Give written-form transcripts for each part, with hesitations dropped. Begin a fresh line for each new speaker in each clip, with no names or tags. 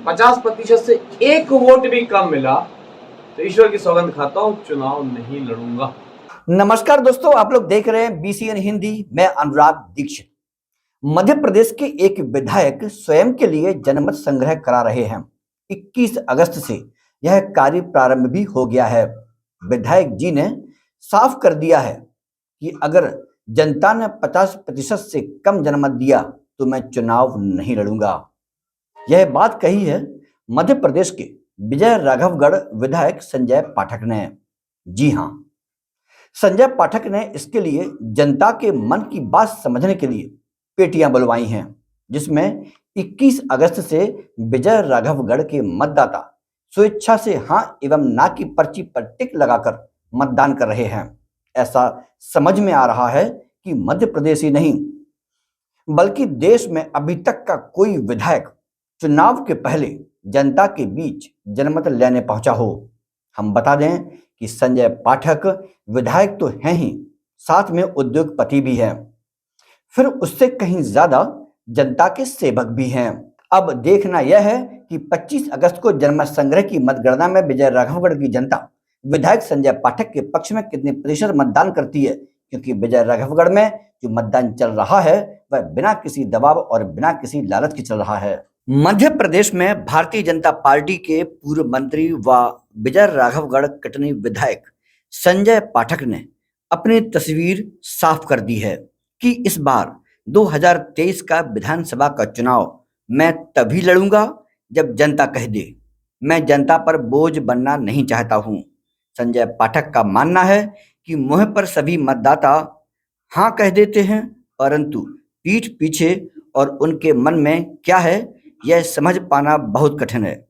50% से एक वोट भी कम मिला तो ईश्वर की सौगंध खाता हूं, चुनाव नहीं लड़ूंगा।
नमस्कार दोस्तों, आप लोग देख रहे हैं BCN हिंदी। मैं अनुराग दीक्षित। मध्य प्रदेश के एक विधायक स्वयं के लिए जनमत संग्रह करा रहे हैं। 21 अगस्त से यह कार्य प्रारंभ भी हो गया है। विधायक जी ने साफ कर दिया है कि अगर जनता ने 50% से कम जनमत दिया तो मैं चुनाव नहीं लड़ूंगा। यह बात कही है मध्य प्रदेश के विजय राघवगढ़ विधायक संजय पाठक ने। जी हां, संजय पाठक ने इसके लिए जनता के मन की बात समझने के लिए पेटियां बुलवाई हैं, जिसमें 21 अगस्त से विजय राघवगढ़ के मतदाता स्वेच्छा से हां एवं ना की पर्ची पर टिक लगाकर मतदान कर रहे हैं। ऐसा समझ में आ रहा है कि मध्य प्रदेश ही नहीं बल्कि देश में अभी तक का कोई विधायक चुनाव के पहले जनता के बीच जनमत लेने पहुंचा हो। हम बता दें कि संजय पाठक विधायक तो हैं ही, साथ में उद्योगपति भी हैं, फिर उससे कहीं ज्यादा जनता के सेवक भी हैं। अब देखना यह है कि 25 अगस्त को जनमत संग्रह की मतगणना में विजय राघवगढ़ की जनता विधायक संजय पाठक के पक्ष में कितने प्रतिशत मतदान करती है, क्योंकि विजय राघवगढ़ में जो मतदान चल रहा है वह बिना किसी दबाव और बिना किसी लालच के चल रहा है। मध्य प्रदेश में भारतीय जनता पार्टी के पूर्व मंत्री व विजय राघवगढ़ कटनी विधायक संजय पाठक ने अपनी तस्वीर साफ कर दी है कि इस बार 2023 का विधानसभा का चुनाव मैं तभी लड़ूंगा जब जनता कह दे। मैं जनता पर बोझ बनना नहीं चाहता हूं। संजय पाठक का मानना है कि मुंह पर सभी मतदाता हां कह देते हैं, परंतु पीठ पीछे और उनके मन में क्या है यह समझ पाना बहुत कठिन है।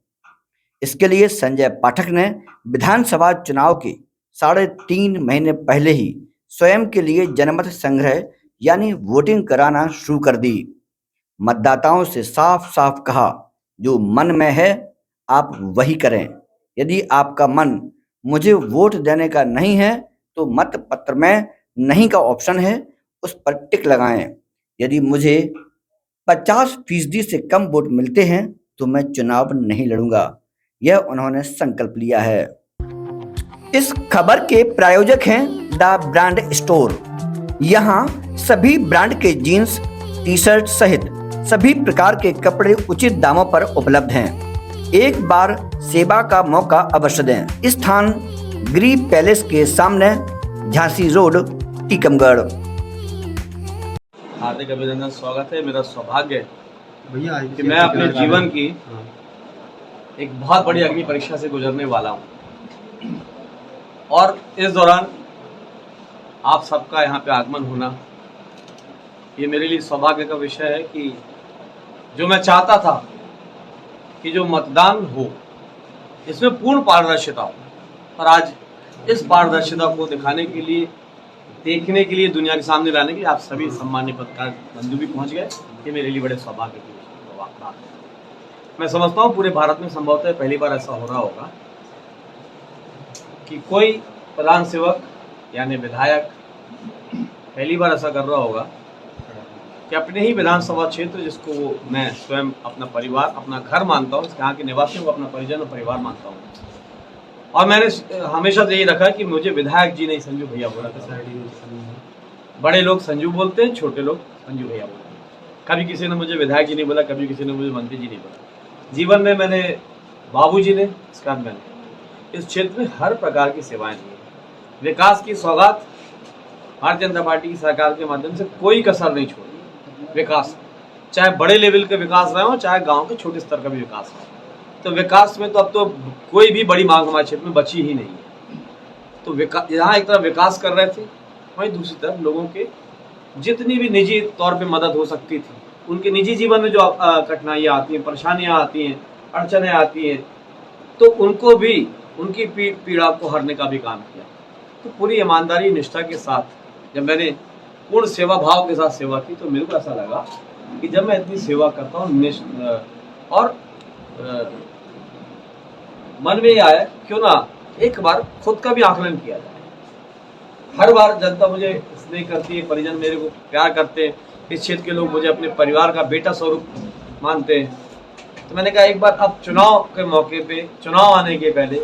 इसके लिए संजय पाठक ने विधानसभा चुनाव के 3.5 महीने पहले ही स्वयं के लिए जनमत संग्रह यानी वोटिंग कराना शुरू कर दी। मतदाताओं से साफ साफ कहा, जो मन में है आप वही करें। यदि आपका मन मुझे वोट देने का नहीं है तो मत पत्र में नहीं का ऑप्शन है, उस पर टिक लगाएं। यदि मुझे 50% से कम वोट मिलते हैं तो मैं चुनाव नहीं लड़ूंगा, यह उन्होंने संकल्प लिया है। इस खबर के प्रायोजक हैं द ब्रांड स्टोर। यहाँ सभी ब्रांड के जीन्स, टी शर्ट सहित सभी प्रकार के कपड़े उचित दामों पर उपलब्ध हैं। एक बार सेवा का मौका अवश्य दें। स्थान ग्री पैलेस के सामने, झांसी रोड, टीकमगढ़।
हार्दिक अभिनंदन, स्वागत है। मेरा सौभाग्य है भैया कि मैं अपने जीवन की एक बहुत बड़ी अग्नि परीक्षा से गुजरने वाला हूं और इस दौरान आप सबका यहाँ पे आगमन होना ये मेरे लिए सौभाग्य का विषय है कि जो मैं चाहता था कि जो मतदान हो इसमें पूर्ण पारदर्शिता हो, और आज इस पारदर्शिता को दिखाने के लिए, देखने के लिए, दुनिया के सामने लाने के लिए आप सभी सम्मान्य पत्रकार बंधु भी पहुंच गए। ये मेरे लिए बड़े सौभाग्य की बात है। मैं समझता हूँ पूरे भारत में संभवतः पहली बार ऐसा हो रहा होगा कि कोई प्रधान सेवक यानी विधायक पहली बार ऐसा कर रहा होगा कि अपने ही विधानसभा क्षेत्र, जिसको मैं स्वयं अपना परिवार, अपना घर मानता हूँ, यहाँ के निवासियों को अपना परिजन और परिवार मानता हूँ, और मैंने हमेशा से यही रखा कि मुझे विधायक जी नहीं संजू भैया बोला था। बड़े लोग संजू बोलते हैं, छोटे लोग संजू भैया बोलते हैं। कभी किसी ने मुझे विधायक जी नहीं बोला, कभी किसी ने मुझे मंत्री जी नहीं बोला। जीवन में मैंने बाबू जी ने, इसका मैंने इस क्षेत्र में हर प्रकार की सेवाएं दी। विकास की सौगात भारतीय जनता पार्टी की सरकार के माध्यम से कोई कसर नहीं छोड़ी। विकास चाहे बड़े लेवल के विकास रहे हो, चाहे गांव के छोटे स्तर का भी विकास हो, तो विकास में तो अब तो कोई भी बड़ी मांग हमारे क्षेत्र में बची ही नहीं है। तो यहाँ एक तरफ विकास कर रहे थे, वहीं दूसरी तरफ लोगों के जितनी भी निजी तौर पे मदद हो सकती थी, उनके निजी जीवन में जो कठिनाइयाँ आती हैं, परेशानियाँ आती हैं, अड़चने आती हैं, तो उनको भी उनकी पीड़ा को हरने का भी काम किया। तो पूरी ईमानदारी, निष्ठा के साथ जब मैंने पूर्ण सेवा भाव के साथ सेवा की, तो मेरे को ऐसा लगा कि जब मैं इतनी सेवा करता हूँ और मन में ये आया क्यों ना एक बार खुद का भी आकलन किया जाए। हर बार जनता मुझे स्नेह करती है, परिजन मेरे को प्यार करते हैं, इस क्षेत्र के लोग मुझे अपने परिवार का बेटा स्वरूप मानते हैं, तो मैंने कहा एक बार अब चुनाव के मौके पे, चुनाव आने के पहले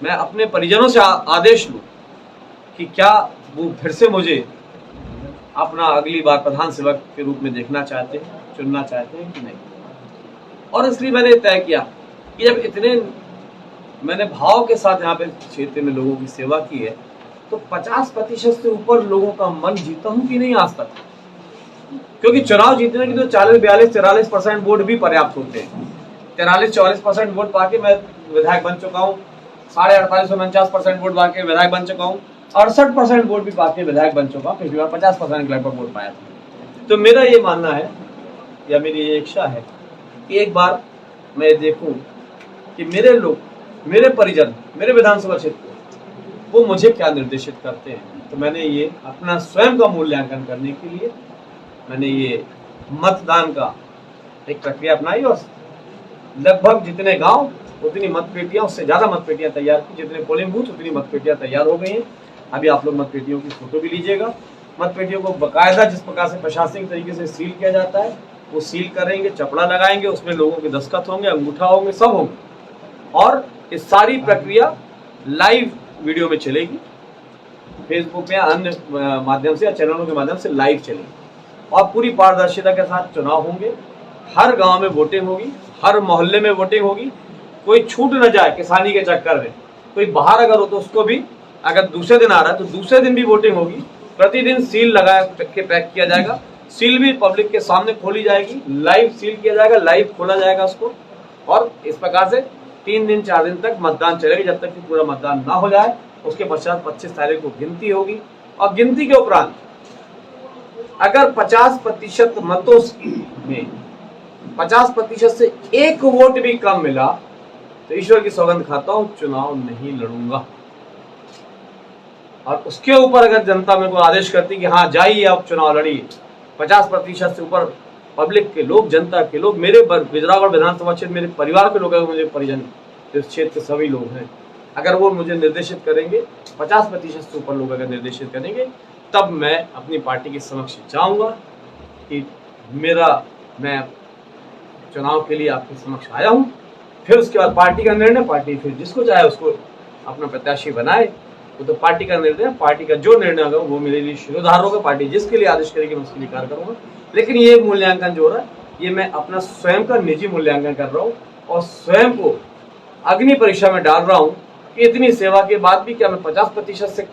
मैं अपने परिजनों से आदेश लूं कि क्या वो फिर से मुझे अपना अगली बार प्रधान सेवक के रूप में देखना चाहते हैं, चुनना चाहते हैं कि नहीं। और इसलिए मैंने तय किया कि जब इतने मैंने भाव के साथ यहाँ पे क्षेत्र में लोगों की सेवा की है, तो 50% से ऊपर लोगों का मन जीता हूँ कि नहीं आज तक। क्योंकि चुनाव जीतने की तो 40, 42, 43% वोट भी पर्याप्त होते हैं। 43-44% वोट पाके मैं विधायक बन चुका हूँ, 48-49% वोट पाके विधायक बन चुका हूँ, 68% वोट भी पाके विधायक बन चुका हूँ। पिछली बार 50% के लगभग वोट पाया था। तो मेरा ये मानना है या मेरी ये इच्छा है कि एक बार मैं देखूं कि मेरे लोग, मेरे परिजन, मेरे विधानसभा क्षेत्र वो मुझे क्या निर्देशित करते हैं। तो मैंने ये अपना स्वयं का मूल्यांकन करने के लिए मैंने ये मतदान का एक प्रक्रिया अपनाई और लगभग जितने गांव उतनी मतपेटियां, उससे ज्यादा मतपेटियां तैयार की, जितने पोलिंग बूथ उतनी मतपेटियां तैयार हो गई हैं। अभी आप लोग मतपेटियों की फोटो भी लीजिएगा। मतपेटियों को बकायदा जिस प्रकार से प्रशासनिक तरीके से सील किया जाता है वो सील करेंगे, चपड़ा लगाएंगे, उसमें लोगों के दस्तखत होंगे, अंगूठा होंगे, सब होंगे। और इस सारी प्रक्रिया लाइव वीडियो में चलेगी, फेसबुक या अन्य माध्यम से या चैनलों के माध्यम से लाइव चलेगी और पूरी पारदर्शिता के साथ चुनाव होंगे। हर गांव में वोटिंग होगी, हर मोहल्ले में वोटिंग होगी। कोई छूट न जाए किसानी के चक्कर में। कोई बाहर अगर हो तो उसको भी, अगर दूसरे दिन आ रहा है तो दूसरे दिन भी वोटिंग होगी। प्रतिदिन सील लगा के पैक किया जाएगा, सील भी पब्लिक के सामने खोली जाएगी, लाइव सील किया जाएगा, लाइव खोला जाएगा उसको। और इस प्रकार से 3 दिन 4 दिन तक मतदान चलेगा, जब तक कि पूरा मतदान ना हो जाए। उसके पश्चात 25 तारीख को गिनती होगी और गिनती के उपरांत अगर 50% मतों में 50% से एक वोट भी कम मिला तो ईश्वर की सौगंध खाता हूं चुनाव नहीं लड़ूंगा। और उसके ऊपर अगर जनता मेरे को आदेश करती कि हाँ जाइए आप चुनाव लड़िए, 50% से ऊपर पब्लिक के लोग, जनता के लोग, मेरे बिजरागढ़ विधानसभा क्षेत्र मेरे परिवार के लोग हैं, मुझे परिजन इस क्षेत्र के सभी लोग हैं, अगर वो मुझे निर्देशित करेंगे, 50% से ऊपर लोग अगर निर्देशित करेंगे, तब मैं अपनी पार्टी के समक्ष जाऊंगा कि मैं चुनाव के लिए आपके समक्ष आया हूं। फिर उसके बाद पार्टी का निर्णय, पार्टी फिर जिसको चाहे उसको अपना प्रत्याशी बनाए, वो तो पार्टी का निर्णय, पार्टी का जो निर्णय होगा वो मेरे लिए शिरोधार होगा। पार्टी जिसके लिए आदेश करेगी मैं उसके लिए कार्य करूंगा। लेकिन ये मूल्यांकन जो हो रहा है ये मैं अपना स्वयं का निजी मूल्यांकन कर रहा हूँ और स्वयं को अग्नि परीक्षा में डाल रहा हूँ कि इतनी सेवा के बाद भी क्या मैं 50% से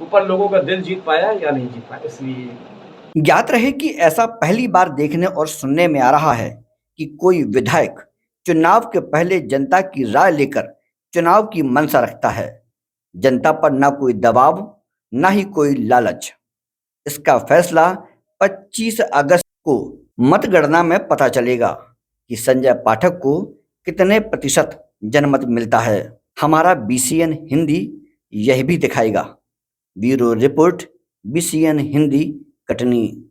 ऊपर लोगों का दिल जीत पाया या नहीं जीत पाया। इसलिए
ज्ञात रहे कि ऐसा पहली बार देखने और सुनने में आ रहा है कि कोई विधायक चुनाव के पहले जनता की राय लेकर चुनाव की मंशा रखता है। जनता पर ना कोई दबाव, ना ही कोई लालच। इसका फैसला 25 अगस्त को मतगणना में पता चलेगा कि संजय पाठक को कितने प्रतिशत जनमत मिलता है। हमारा BCN हिंदी यह भी दिखाएगा। Bureau report, BCN Hindi, Katni.